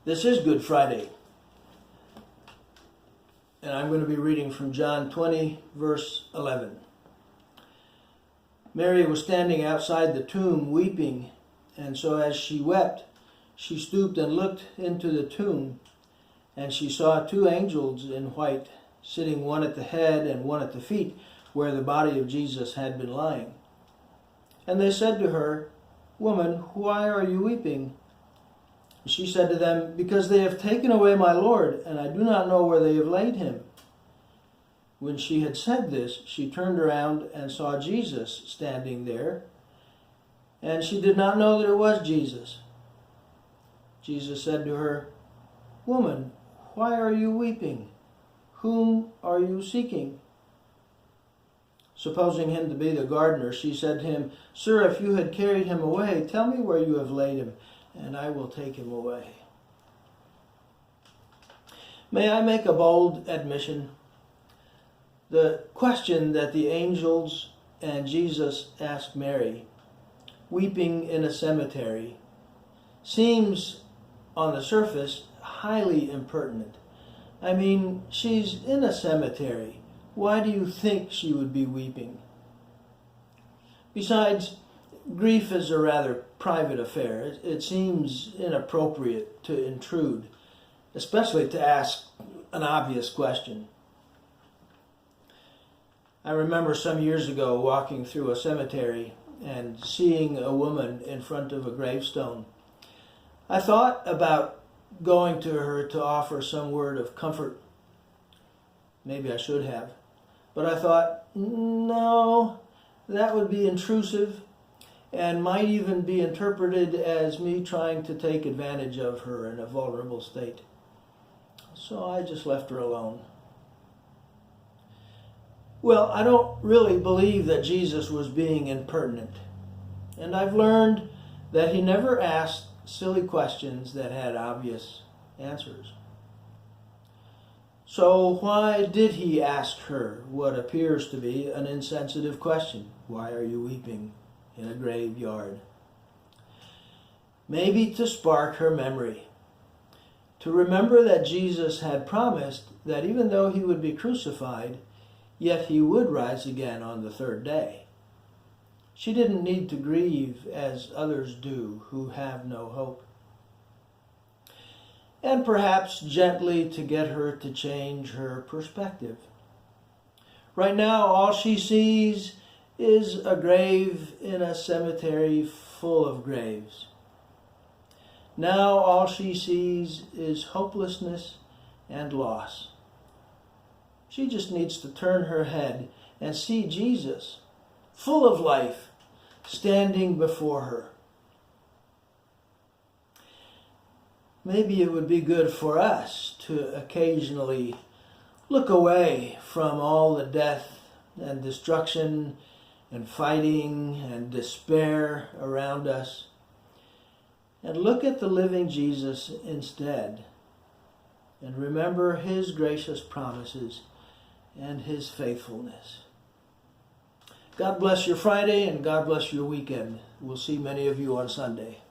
This is Good Friday, and I'm going to be reading from John 20, verse 11. Mary was standing outside the tomb weeping, and so as she wept, she stooped and looked into the tomb, and she saw two angels in white, sitting one at the head and one at the feet, where the body of Jesus had been lying. And they said to her, "Woman, why are you weeping?" She said to them, "Because they have taken away my Lord, and I do not know where they have laid him." When she had said this, she turned around and saw Jesus standing there, and she did not know that it was Jesus. Jesus said to her, "Woman, why are you weeping? Whom are you seeking?" Supposing him to be the gardener, she said to him, "Sir, if you had carried him away, tell me where you have laid him, and I will take him away." May I make a bold admission? The question that the angels and Jesus asked Mary, weeping in a cemetery, seems on the surface highly impertinent. I mean, she's in a cemetery. Why do you think she would be weeping? Besides, grief is a rather private affair. It seems inappropriate to intrude, especially to ask an obvious question. I remember some years ago walking through a cemetery and seeing a woman in front of a gravestone. I thought about going to her to offer some word of comfort. Maybe I should have. But I thought, no, that would be intrusive and might even be interpreted as me trying to take advantage of her in a vulnerable state. So I just left her alone. Well, I don't really believe that Jesus was being impertinent. And I've learned that he never asked silly questions that had obvious answers. So why did he ask her what appears to be an insensitive question? Why are you weeping in a graveyard? Maybe to spark her memory, to remember that Jesus had promised that even though he would be crucified, yet he would rise again on the third day. She didn't need to grieve as others do who have no hope. And perhaps gently to get her to change her perspective. Right now, all she sees is a grave in a cemetery full of graves. Now all she sees is hopelessness and loss. She just needs to turn her head and see Jesus, full of life, standing before her. Maybe it would be good for us to occasionally look away from all the death and destruction and fighting and despair around us and look at the living Jesus instead and remember his gracious promises and his faithfulness. God bless your Friday and God bless your weekend. We'll see many of you on Sunday.